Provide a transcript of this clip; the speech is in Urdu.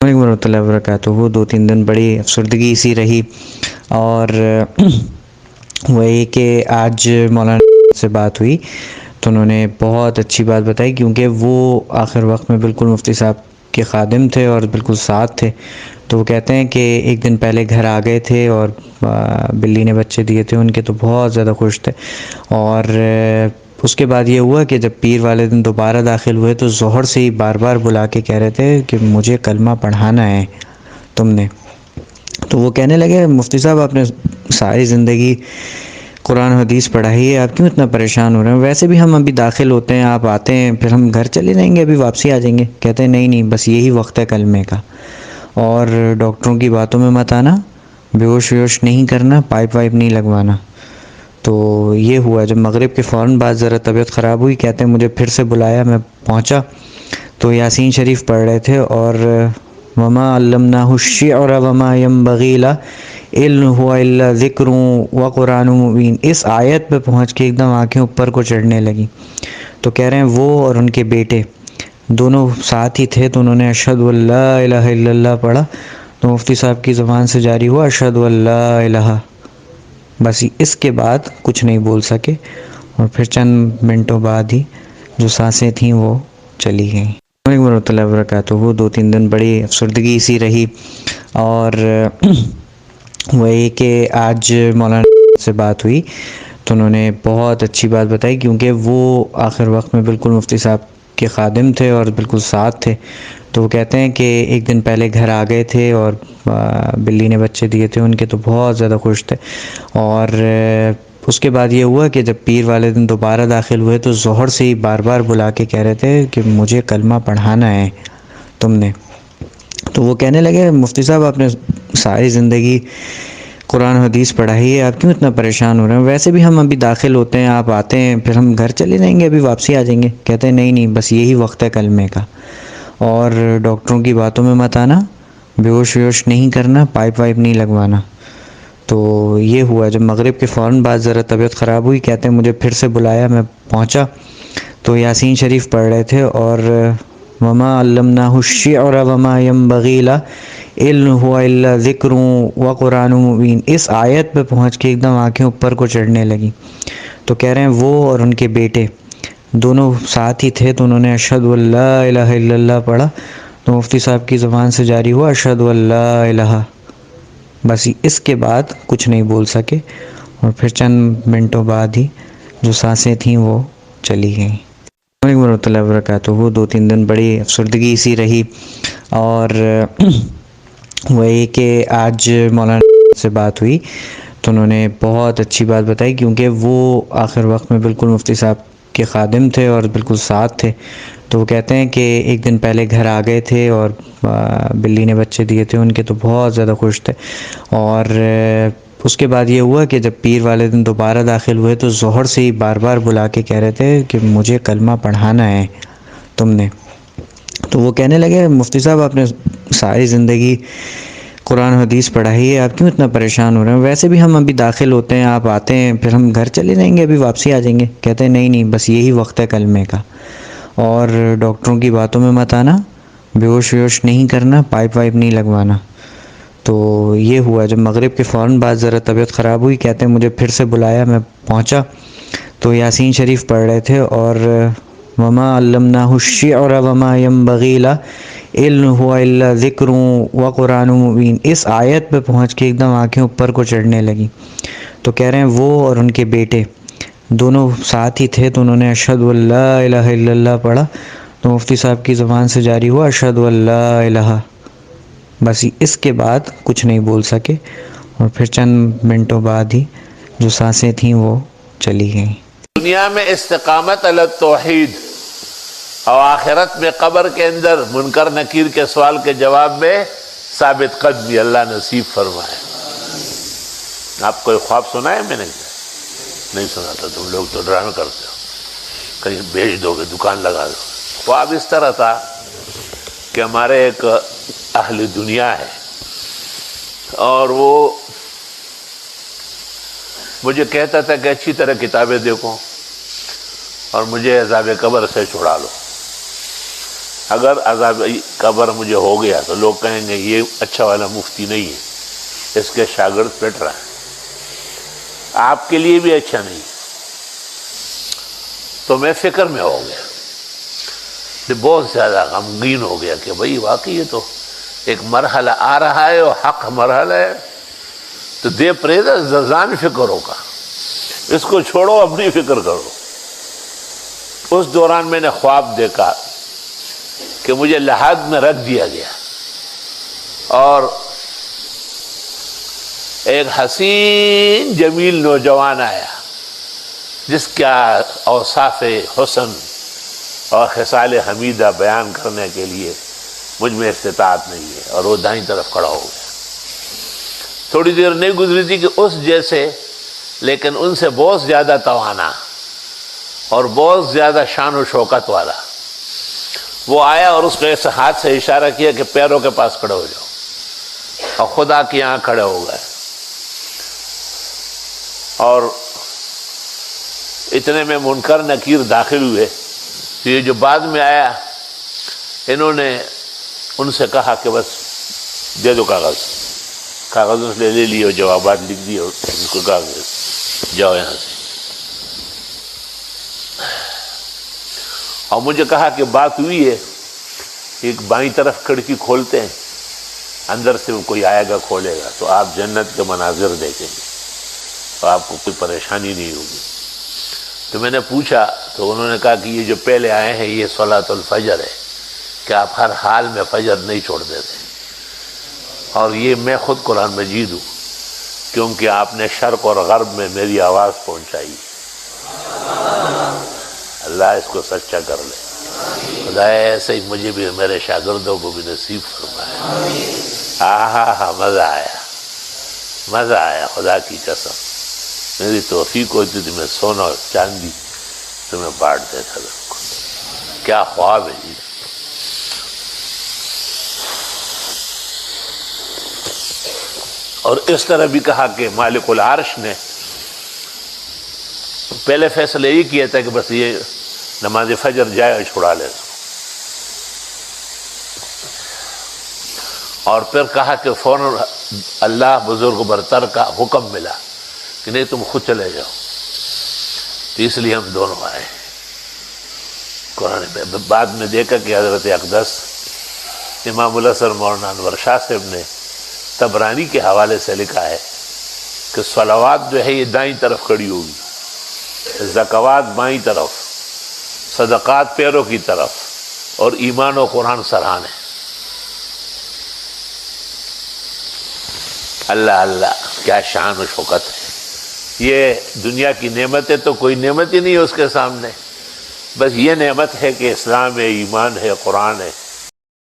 علیکم ورحمۃ اللہ وبرکاتہ۔ وہ 2-3 دن بڑی افسردگی سی رہی، اور وہی کہ آج مولانا سے بات ہوئی تو انہوں نے بہت اچھی بات بتائی، کیونکہ وہ آخر وقت میں بالکل مفتی صاحب کے خادم تھے اور بالکل ساتھ تھے۔ تو وہ کہتے ہیں کہ ایک دن پہلے گھر آ گئے تھے اور بلی نے بچے دیے تھے ان کے، تو بہت زیادہ خوش تھے۔ اور اس کے بعد یہ ہوا کہ جب پیر والے دن دوبارہ داخل ہوئے تو ظہر سے ہی بار بار بلا کے کہہ رہے تھے کہ مجھے کلمہ پڑھانا ہے تم نے۔ تو وہ کہنے لگے مفتی صاحب آپ نے ساری زندگی قرآن حدیث پڑھائی ہے، آپ کیوں اتنا پریشان ہو رہے ہیں؟ ویسے بھی ہم ابھی داخل ہوتے ہیں، آپ آتے ہیں، پھر ہم گھر چلے جائیں گے، ابھی واپسی آ جائیں گے۔ کہتے ہیں نہیں بس یہی وقت ہے کلمے کا، اور ڈاکٹروں کی باتوں میں مت آنا، بیہوش ویوش نہیں کرنا، پائپ وائپ نہیں لگوانا۔ تو یہ ہوا جب مغرب کے فوراً بعد ذرا طبیعت خراب ہوئی، کہتے ہیں مجھے پھر سے بلایا، میں پہنچا تو یاسین شریف پڑھ رہے تھے، اور وما علمناہ الشعر وما ينبغی لہ علم ہوا الا ذکر و قرآن مبین، اس آیت پہ پہنچ کے ایک دم آنکھیں اوپر کو چڑھنے لگیں۔ تو کہہ رہے ہیں وہ اور ان کے بیٹے دونوں ساتھ ہی تھے، تو انہوں نے اشہد ان لا الہ الا اللہ پڑھا، تو مفتی صاحب کی زبان سے جاری ہوا اشہد ان لا الہ، بس اس کے بعد کچھ نہیں بول سکے، اور پھر چند منٹوں بعد ہی جو سانسیں تھیں وہ چلی گئیں۔ السلام علیکم ورحمۃ اللہ وبرکاتہ۔ وہ 2-3 دن بڑی افسردگی سی رہی، اور وہی کہ آج مولانا سے بات ہوئی تو انہوں نے بہت اچھی بات بتائی، کیونکہ وہ آخر وقت میں بالکل مفتی صاحب کے خادم تھے اور بالکل ساتھ تھے۔ تو وہ کہتے ہیں کہ ایک دن پہلے گھر آ گئے تھے اور بلی نے بچے دیے تھے ان کے، تو بہت زیادہ خوش تھے۔ اور اس کے بعد یہ ہوا کہ جب پیر والے دن دوبارہ داخل ہوئے تو ظہر سے ہی بار بار بلا کے کہہ رہے تھے کہ مجھے کلمہ پڑھانا ہے تم نے۔ تو وہ کہنے لگے مفتی صاحب آپ نے ساری زندگی قرآن حدیث پڑھائی ہے، آپ کیوں اتنا پریشان ہو رہے ہیں؟ ویسے بھی ہم ابھی داخل ہوتے ہیں، آپ آتے ہیں، پھر ہم گھر چلے جائیں گے، ابھی واپسی آ جائیں گے۔ کہتے ہیں نہیں بس یہی وقت ہے کلمے کا، اور ڈاکٹروں کی باتوں میں مت آنا، بیہوش ویوش نہیں کرنا، پائپ وائپ نہیں لگوانا۔ تو یہ ہوا جب مغرب کے فوراً بعد ذرا طبیعت خراب ہوئی، کہتے ہیں مجھے پھر سے بلایا، میں پہنچا تو یاسین شریف پڑھ رہے تھے، اور وما علمناہ الشعر وما ينبغی لہ علم ہوا الا ذکر و قرآن مبین، اس آیت پہ پہنچ کے ایک دم آنکھیں اوپر کو چڑھنے لگیں۔ تو کہہ رہے ہیں وہ اور ان کے بیٹے دونوں ساتھ ہی تھے، تو انہوں نے اشہد ان لا الہ الا اللہ پڑھا، تو مفتی صاحب کی زبان سے جاری ہوا اشہد ان لا الہ، بس اس کے بعد کچھ نہیں بول سکے، اور پھر چند منٹوں بعد ہی جو سانسیں تھیں وہ چلی گئیں۔ السلام علیکم ورحمۃ اللہ وبرکاتہ۔ وہ 2-3 دن بڑی افسردگی سی رہی، اور وہی کہ آج مولانا سے بات ہوئی تو انہوں نے بہت اچھی بات بتائی، کیونکہ وہ آخر وقت میں بالکل مفتی صاحب کے خادم تھے اور بالکل ساتھ تھے۔ تو وہ کہتے ہیں کہ ایک دن پہلے گھر آ گئے تھے اور بلی نے بچے دیے تھے ان کے، تو بہت زیادہ خوش تھے۔ اور اس کے بعد یہ ہوا کہ جب پیر والے دن دوبارہ داخل ہوئے تو ظہر سے ہی بار بار بلا کے کہہ رہے تھے کہ مجھے کلمہ پڑھانا ہے تم نے۔ تو وہ کہنے لگے مفتی صاحب آپ نے ساری زندگی قرآن حدیث پڑھائی ہے، آپ کیوں اتنا پریشان ہو رہے ہیں؟ ویسے بھی ہم ابھی داخل ہوتے ہیں، آپ آتے ہیں، پھر ہم گھر چلے جائیں گے، ابھی واپسی آ جائیں گے۔ کہتے ہیں نہیں بس یہی وقت ہے کلمے کا، اور ڈاکٹروں کی باتوں میں مت آنا، بیہوش ویوش نہیں کرنا، پائپ وائپ نہیں لگوانا۔ تو یہ ہوا جب مغرب کے فوراً بعد ذرا طبیعت خراب ہوئی، کہتے ہیں مجھے پھر سے بلایا، میں پہنچا تو یاسین شریف پڑھ رہے تھے، اور وما علمناہ الشعر وما ينبغی لہ علم ہوا الا ذکر و قرآن مبین، اس آیت پہ پہنچ کے ایک دم آنکھیں اوپر کو چڑھنے لگیں۔ تو کہہ رہے ہیں وہ اور ان کے بیٹے دونوں ساتھ ہی تھے، تو انہوں نے اشہد ان لا الہ الا اللہ پڑھا، تو مفتی صاحب کی زبان سے جاری ہوا اشہد ان لا الہ، بس اس کے بعد کچھ نہیں بول سکے، اور پھر چند منٹوں بعد ہی جو سانسیں تھیں وہ چلی گئیں۔ دنیا میں استقامت علی التوحید اور آخرت میں قبر کے اندر منکر نکیر کے سوال کے جواب میں ثابت قدمی اللہ نصیب فرمائے۔ آپ کوئی خواب سنا ہے؟ میں نے نہیں سنا تھا، تم لوگ تو ڈرامے کرتے ہو، کہیں بیچ دو گے، دکان لگا دو۔ خواب اس طرح تھا کہ ہمارے ایک اہل دنیا ہے، اور وہ مجھے کہتا تھا کہ اچھی طرح کتابیں دیکھو اور مجھے عذاب قبر سے چھڑا لو۔ اگر عذاب قبر مجھے ہو گیا تو لوگ کہیں گے یہ اچھا والا مفتی نہیں ہے، اس کے شاگرد پٹ رہا ہے، آپ کے لیے بھی اچھا نہیں۔ تو میں فکر میں ہو گیا، بہت زیادہ غمگین ہو گیا کہ بھئی واقعی یہ تو ایک مرحلہ آ رہا ہے اور حق مرحلہ ہے، تو دے پریدا زرزان فکر ہوگا، اس کو چھوڑو، اپنی فکر کرو۔ اس دوران میں نے خواب دیکھا کہ مجھے لحاظ میں رکھ دیا گیا اور ایک حسین جمیل نوجوان آیا جس کا اوصاف حسن اور خصال حمیدہ بیان کرنے کے لیے مجھ میں استطاعت نہیں ہے، اور وہ دائیں طرف کھڑا ہو گیا۔ تھوڑی دیر نہیں گزری تھی کہ اس جیسے لیکن ان سے بہت زیادہ توانا اور بہت زیادہ شان و شوکت والا وہ آیا اور اس کو ایسے ہاتھ سے اشارہ کیا کہ پیروں کے پاس کھڑے ہو جاؤ، اور خدا کے یہاں کھڑے ہو گئے۔ اور اتنے میں منکر نکیر داخل ہوئے، تو یہ جو بعد میں آیا انہوں نے ان سے کہا کہ بس دے دو کاغذ اس لے لیے اور جوابات لکھ دیے، اور ان کو کہا کہ جاؤ یہاں سے۔ اور مجھے کہا کہ بات ہوئی ہے، ایک بائیں طرف کھڑکی کھولتے ہیں، اندر سے کوئی آئے گا کھولے گا تو آپ جنت کے مناظر دیکھیں گے تو آپ کو کوئی پریشانی نہیں ہوگی۔ تو میں نے پوچھا تو انہوں نے کہا کہ یہ جو پہلے آئے ہیں یہ صلاۃ الفجر ہے کہ آپ ہر حال میں فجر نہیں چھوڑ دیتے، اور یہ میں خود قرآن مجید ہوں کیونکہ آپ نے شرق اور غرب میں میری آواز پہنچائی۔ اللہ اس کو سچا کر لے، خدا ایسے ہی مجھے بھی میرے شاگردوں کو بھی نصیب فرمائے۔ ہاں مزہ آیا خدا کی قسم، میری توفیق ہوتی تھی میں سونا اور چاندی تمہیں بانٹ دیتا تھا۔ کیا خواب ہے جی۔ اور اس طرح بھی کہا کہ مالک العرش نے پہلے فیصلہ یہ کیا تھا کہ بس یہ نماز فجر جائے اور چھڑا لے، اور پھر کہا کہ فوراً اللہ بزرگ برتر کا حکم ملا کہ نہیں تم خود چلے جاؤ، تو اس لیے ہم دونوں آئے۔ قرآن میں بعد میں دیکھا کہ حضرت اقدس امام الحسن مولانا انور شاہ صاحب نے طبرانی کے حوالے سے لکھا ہے کہ صلوات جو ہے یہ دائیں طرف کھڑی ہوگی، زکوات بائیں طرف، صدقات پیروں کی طرف، اور ایمان و قرآن سرحانے۔ اللہ اللہ کیا شان و شوکت ہے۔ یہ دنیا کی نعمتیں تو کوئی نعمت ہی نہیں ہے اس کے سامنے، بس یہ نعمت ہے کہ اسلام ہے، ایمان ہے، قرآن ہے،